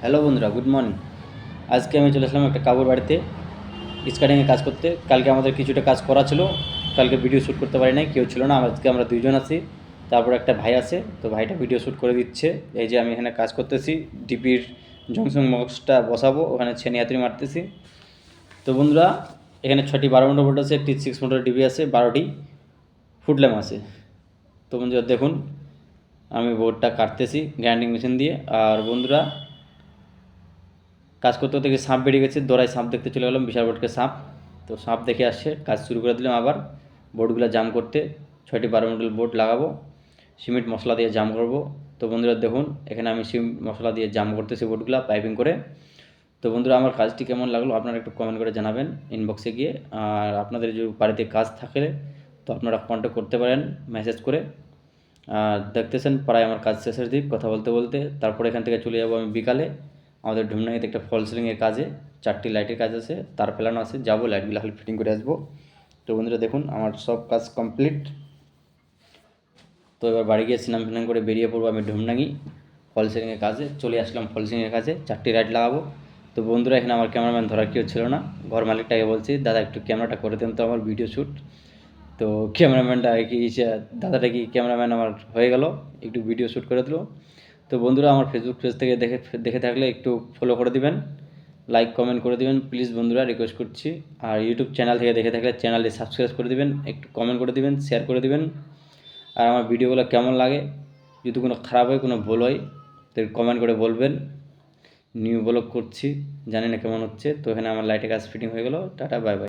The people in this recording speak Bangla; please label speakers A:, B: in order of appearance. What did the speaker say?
A: হ্যালো বন্ধুরা, গুড মর্নিং। আজকে আমি চলে আসলাম একটা কাকুর বাড়িতে স্কাটিংয়ে কাজ করতে। কালকে আমাদের কিছুটা কাজ করা ছিল, কালকে ভিডিও শ্যুট করতে পারি নাই, কেউ ছিল না। আজকে আমরা দুইজন আছি, তারপর একটা ভাই আছে, তো ভাইটা ভিডিও শ্যুট করে দিচ্ছে। এই যে আমি এখানে কাজ করতেছি, ডিপির জংশন বক্সটা বসাবো, ওখানে ছেনি হাতুড়ি মারতেছি। তো বন্ধুরা, এখানে 6টি 12 ভোল্ট আছে, T6 মোটর ডিপি আছে, 12টি ফুট ল্যাম্প আছে। তো বন্ধুরা দেখুন, আমি বোর্ডটা কাটতেছি গ্রাইন্ডিং মেশিন দিয়ে। আর বন্ধুরা, কাজ করতে করতে সাপ বেরিয়ে গেছে, দৌড়ায় সাপ দেখতে চলে গেলাম, বিশাল বোর্ডকে সাপ। তো সাপ দেখে আসছে, কাজ শুরু করে দিলাম আবার বোর্ডগুলো জাম করতে। 6টি 12 মডেল বোর্ড লাগাবো, সিমেন্ট মশলা দিয়ে জাম করব। তো বন্ধুরা দেখুন, এখানে আমি সিমেন্ট মশলা দিয়ে জাম করতেছি বোর্ডগুলো পাইপিং করে। তো বন্ধুরা, আমার কাজটি কেমন লাগলো আপনারা একটু কমেন্ট করে জানাবেন ইনবক্সে গিয়ে। আর আপনাদের যদি বাড়িতে কাজ থাকে তো আপনারা কন্ট্যাক্ট করতে পারেন মেসেজ করে। আর দেখতেছেন প্রায় আমার কাজ শেষের দিক, কথা বলতে বলতে। তারপর এখান থেকে চলে যাবো আমি বিকালে আমাদের ঢুমনাইতে একটা ফল সিলিংয়ের কাজে। 4টি লাইটের কাজ আছে, তার প্ল্যান আছে, যাবো লাইটগুলো খালি ফিটিং করে আসবো। তো বন্ধুরা দেখুন, আমার সব কাজ কমপ্লিট। তো এবার বাড়ি গিয়ে স্নান ফিনান করে বেরিয়ে পড়বো আমি ঢুমনাঙ্গি ফল সিলিংয়ের কাজে। চলে আসলাম ফল সিলিংয়ের কাজে, 4টি লাইট লাগাবো। তো বন্ধুরা, এখানে আমার ক্যামেরাম্যান ধরার কেউ ছিল না। ঘর মালিকটাকে বলছি, দাদা একটু ক্যামেরাটা করে দেন তো আমার ভিডিও শ্যুট। তো ক্যামেরাম্যানটা কি দাদাটা কি ক্যামেরাম্যান আমার হয়ে গেল, একটু ভিডিও শ্যুট করে দিল। তো বন্ধুরা, আমার ফেসবুক পেজ থেকে দেখে দেখে থাকলে একটু ফলো করে দিবেন, লাইক কমেন্ট করে দিবেন প্লিজ বন্ধুরা, রিকোয়েস্ট করছি। আর ইউটিউব চ্যানেল থেকে দেখে থাকলে চ্যানেলটি সাবস্ক্রাইব করে দিবেন, একটু কমেন্ট করে দিবেন, শেয়ার করে দিবেন। আর আমার ভিডিওগুলো কেমন লাগে, যদি কোনো খারাপ হয়, কোনো ভুল হয়, তো কমেন্ট করে বলবেন। নিউ ব্লগ করছি, জানি না কেমন হচ্ছে। তো এখানে আমার লাইটের কাজ ফিটিং হয়ে গেল। Tata, bye bye.